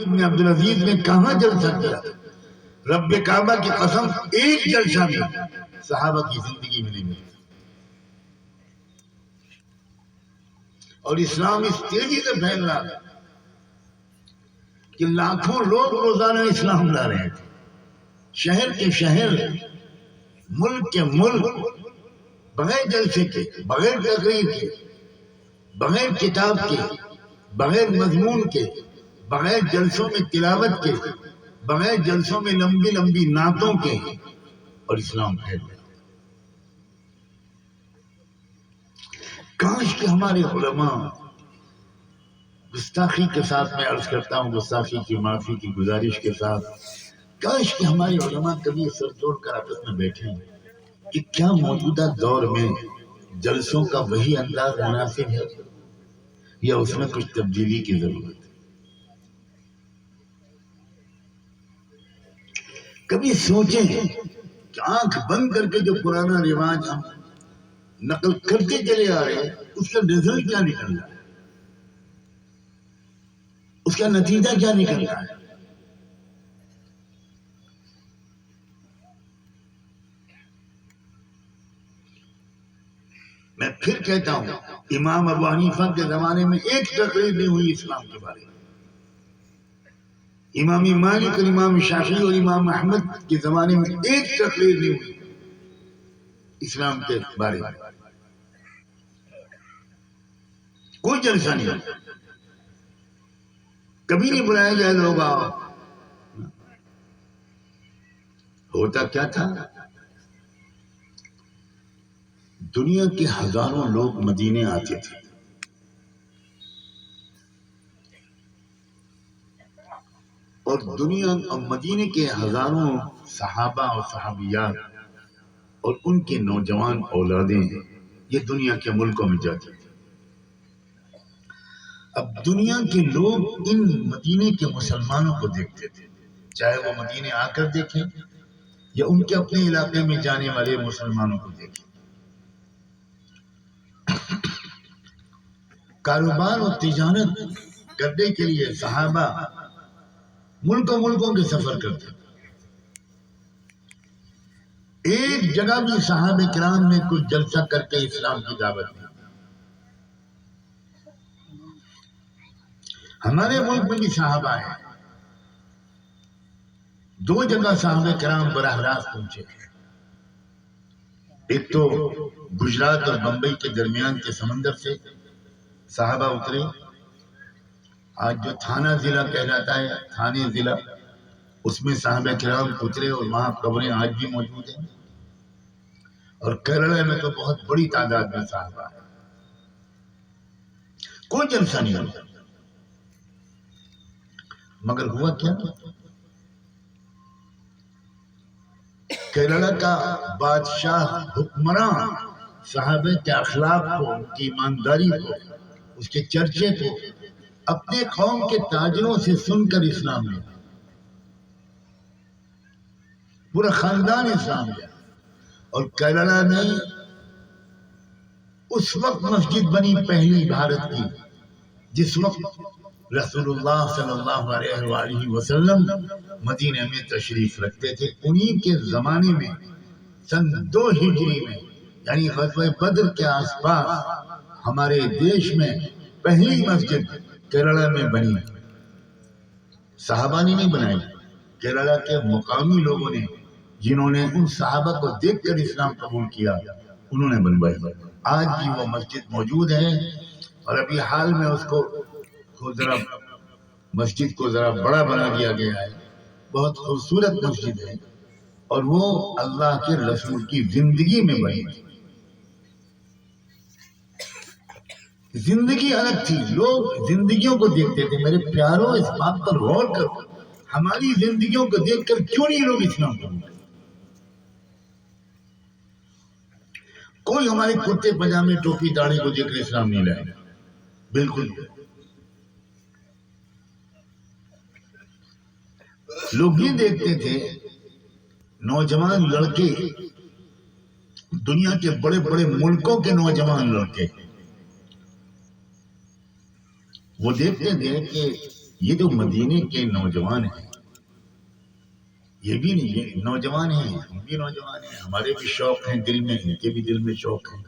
بن عبدالعزیز نے کہاں جلسہ کیا؟ رب کعبہ کی قسم ایک جلسہ میں صحابہ کی زندگی میں نہیں ملی. اور اسلام اس تیزی سے پھیل رہا ہے کہ لاکھوں لوگ روزانہ اسلام لا رہے تھے. شہر کے شہر، ملک کے ملک، بغیر جلسے کے، بغیر تقریر کے، بغیر کتاب کے، بغیر مضمون کے، بغیر جلسوں میں تلاوت کے، بغیر جلسوں میں لمبی لمبی نعتوں کے، اور اسلام پھیل گیا. کاش کہ ہمارے علماء، گستاخی کے ساتھ میں عرض کرتا ہوں، گستاخی کی معافی کی گزارش کے ساتھ، کاش کہ ہمارے علماء کبھی سر جوڑ کر آپس میں بیٹھیں کہ کیا موجودہ دور میں جلسوں کا وہی انداز مناسب ہے یا اس میں کچھ تبدیلی کی ضرورت ہے. کبھی سوچیں کہ آنکھ بند کر کے جو پرانا رواج ہم نقل کرتے چلے آ رہے ہیں اس کا رزلٹ کیا نکل رہا ہے، اس کا نتیجہ کیا نکل رہا ہے. میں پھر کہتا ہوں، امام ابو حنیفہ کے زمانے میں ایک تقریر نہیں ہوئی اسلام کے بارے میں. امام مالک اور امام شافعی اور امام احمد کے زمانے میں ایک تقریر نہیں ہوئی اسلام کے بارے میں. کوئی جلسہ نہیں ہوتا، کبھی نہیں بلایا گیا لوگ آؤ. ہوتا کیا تھا؟ دنیا کے ہزاروں لوگ مدینے آتے تھے، اور دنیا اور مدینے کے ہزاروں صحابہ اور صحابیات اور ان کے نوجوان اولادیں یہ دنیا کے ملکوں میں جاتی تھی. اب دنیا کے لوگ ان مدینے کے مسلمانوں کو دیکھتے تھے، چاہے وہ مدینے آ کر دیکھیں یا ان کے اپنے علاقے میں جانے والے مسلمانوں کو دیکھیں. کاروبار اور تجارت کرنے کے لیے صحابہ ملکوں کے سفر کرتے تھے. ایک جگہ بھی صحابہ کرام نے کچھ جلسہ کر کے اسلام کی دعوت دی. ہمارے ملک میں بھی صحابہ ہیں، دو جگہ صحابہ کرام براہ راست پہنچے. ایک تو گجرات اور بمبئی کے درمیان کے سمندر سے صحابہ اترے. آج جو تھانہ ضلع کہلاتا ہے، تھانے ضلع، اس میں صحابہ کرام اترے اور وہاں قبریں آج بھی موجود ہیں. اور کیرلا میں تو بہت بڑی تعداد میں صحابہ ہیں. کوئی جلسہ نہیں ہوتا، مگر ہوا کیا؟ کیرلا کا بادشاہ حکمران صحابہ کے اخلاق کو، ان کی ایمانداری کو، اس کے چرچے کو اپنے قوم کے تاجروں سے سن کر اسلام لیا. پورا خاندان اسلام لیا. اور کیرلا میں اس وقت مسجد بنی پہلی بھارت کی جس وقت رسول اللہ صلی اللہ علیہ وآلہ وسلم مدینہ میں تشریف رکھتے تھے. انہی کے زمانے میں سن 2 ہجری میں، یعنی غزوہ بدر کے آس پاس، ہمارے دیش میں پہلی مسجد کیرلا میں بنی. صحابہ نے نہیں بنائی، کیرلا کے مقامی لوگوں نے، جنہوں نے ان صحابہ کو دیکھ کر اسلام قبول کیا، انہوں نے بنوائی. آج بھی وہ مسجد موجود ہے، اور ابھی حال میں اس کو ذرا مسجد کو ذرا بڑا بنا دیا گیا ہے. بہت خوبصورت مسجد ہے، اور وہ اللہ کے رسول کی زندگی میں بنی تھی. زندگی الگ تھی، لوگ زندگیوں کو دیکھتے تھے. میرے پیاروں، اس بات پر غور کرو، ہماری زندگیوں کو دیکھ کر کیوں نہیں لوگ اسلام قبول کرتے؟ کوئی ہمارے کرتے پجامے ٹوپی داڑھی کو دیکھ کر اسلام نہیں لائے گا، بالکل. لوگ یہ دیکھتے تھے نوجوان لڑکے، دنیا کے بڑے بڑے ملکوں کے نوجوان لڑکے، وہ دیکھتے تھے کہ یہ جو مدینے کے نوجوان ہیں، یہ بھی نہیں، یہ نوجوان ہیں، ہم بھی نوجوان ہیں، ہمارے بھی شوق ہیں دل میں، ان کے بھی دل میں شوق ہیں،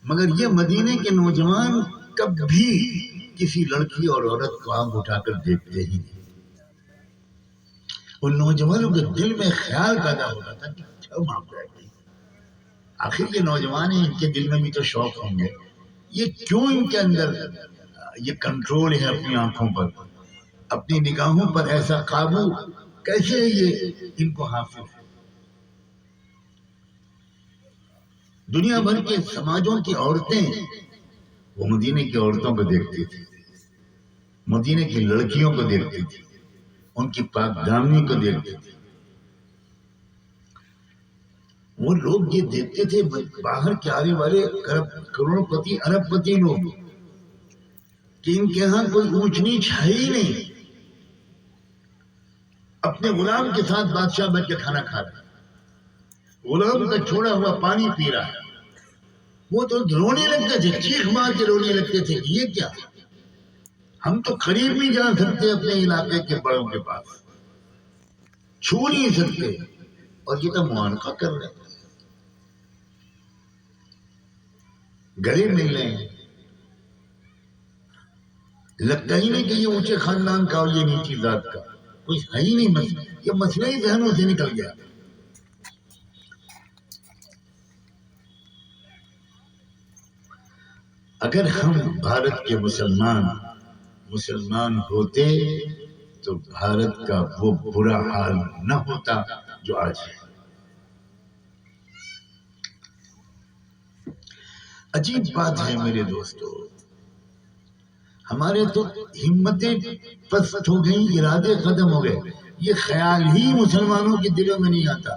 مگر یہ مدینے کے نوجوان کبھی کسی لڑکی اور عورت کو آنکھ اٹھا کر دیکھتے ہی نہیں۔ ان نوجوانوں کے دل میں خیال پیدا ہوتا تھا کہ کیا معاملہ ہے، آخر یہ نوجوان ہیں، ان کے دل میں بھی تو شوق ہوں گے، یہ کیوں ان کے اندر یہ کنٹرول ہے اپنی آنکھوں پر، اپنی نگاہوں پر ایسا قابو کیسے یہ ان کو حاصل ہے؟ دنیا بھر کے سماجوں کی عورتیں وہ مدینے کی عورتوں کو دیکھتی تھی، مدینے کی لڑکیوں کو دیکھتی تھی، ان کی پاک دامنی کو دیکھتی تھی۔ وہ لوگ یہ دیکھتے تھے باہر کے آنے والے کروڑ پتی ارب پتی لوگ کہ ان کے ہاں کوئی اونچ نیچ ہے ہی نہیں، اپنے غلام کے ساتھ بادشاہ بیٹھ کے کھانا کھا رہا ہے، غلام کا چھوڑا ہوا پانی پی رہا ہے، وہ تو رونے لگتے تھے، چیخ مار کے رونے لگتے تھے کہ یہ کیا، ہم تو قریب نہیں جا سکتے اپنے علاقے کے بڑوں کے پاس، چھو نہیں سکتے، اور یہ تو معانقہ کر رہے ہیں، گلے مل رہے ہیں، لگتا ہی نہیں کہ یہ اونچے خاندان کا اور یہ نیچی ذات کا، کوئی ہے ہی نہیں مسئلہ، یہ مسئلہ ہی ذہنوں سے نکل گیا۔ اگر ہم بھارت کے مسلمان ہوتے تو بھارت کا وہ برا حال نہ ہوتا جو آج ہے۔ عجیب بات ہے میرے دوستو، ہمارے تو ہمتیں پست ہو گئیں، ارادے ختم ہو گئے، یہ خیال ہی مسلمانوں کے دلوں میں نہیں آتا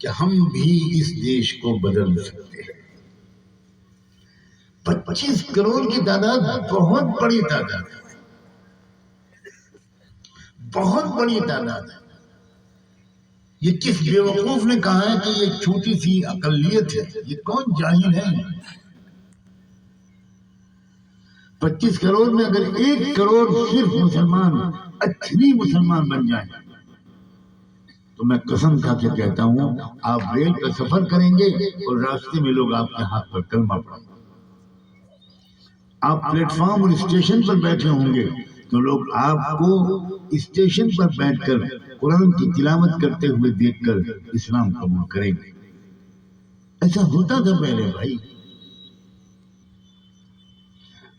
کہ ہم بھی اس دیش کو بدل سکتے ہیں۔ 25 کروڑ کی تعداد بہت بڑی تعداد ہے، بہت بڑی تعداد ہے۔ یہ کس بیوقوف نے کہا ہے کہ یہ چھوٹی سی اقلیت ہے؟ یہ کون جاہل ہے؟ 25 کروڑ میں اگر 1 کروڑ صرف مسلمان اچھی مسلمان بن جائیں تو میں قسم کھا کے کہتا ہوں آپ ریل کا سفر کریں گے اور راستے میں لوگ آپ کے ہاتھ پر کلمہ پڑھیں گے، آپ پلیٹ فارم اور اسٹیشن پر بیٹھے ہوں گے تو لوگ آپ کو اسٹیشن پر بیٹھ کر قرآن کی تلاوت کرتے ہوئے دیکھ کر اسلام قبول کریں گے۔ ایسا ہوتا تھا پہلے بھائی،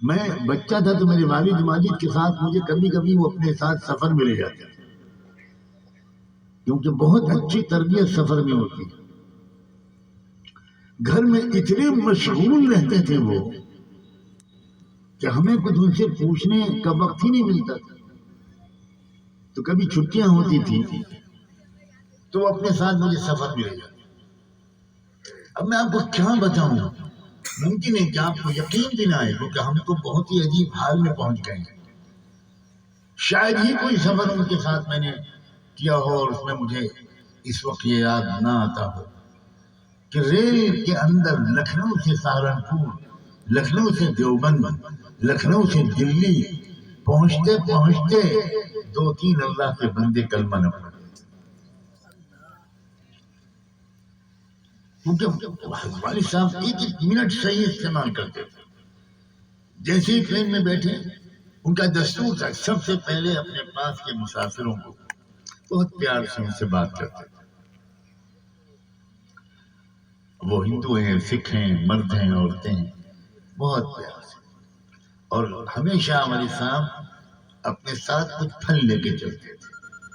میں بچہ تھا تو میرے والد ماجد کے ساتھ مجھے کبھی کبھی وہ اپنے ساتھ سفر میں لے جاتے تھے، کیونکہ بہت اچھی تربیت سفر میں ہوتی ہے۔ گھر میں اتنے مشغول رہتے تھے وہ کہ ہمیں کچھ ان سے پوچھنے کا وقت ہی نہیں ملتا تھا، تو کبھی چھٹیاں ہوتی تھی تو وہ اپنے ساتھ مجھے سفر میں لے جاتے۔ اب میں آپ کو کیا بتاؤں، ممکن ہے کہ آپ کو یقین بھی نہ آئے کیونکہ ہم تو بہت ہی عجیب حال میں پہنچ گئے ہیں۔ شاید ہی کوئی سفر ان کے ساتھ میں نے کیا ہو اور اس میں مجھے اس وقت یہ یاد نہ آتا ہو کہ ریل کے اندر لکھنؤ سے سہارنپور، لکھنؤ سے دیوبند، لکھنؤ سے دلی پہنچتے پہنچتے 2-3 اللہ کے بندے کلمہ نہ پڑھتے، کیونکہ والد صاحب ایک منٹ صحیح استعمال کرتے تھے۔ جیسے ہی ٹرین میں بیٹھے ان کا دستور تھا سب سے پہلے اپنے پاس کے مسافروں کو بہت پیار سے ان سے بات کرتے تھے، وہ ہندو ہیں، سکھ ہیں، مرد ہیں، عورتیں ہیں، بہت پیار سے، اور ہمیشہ والد صاحب اپنے ساتھ کچھ پھل لے کے چلتے تھے،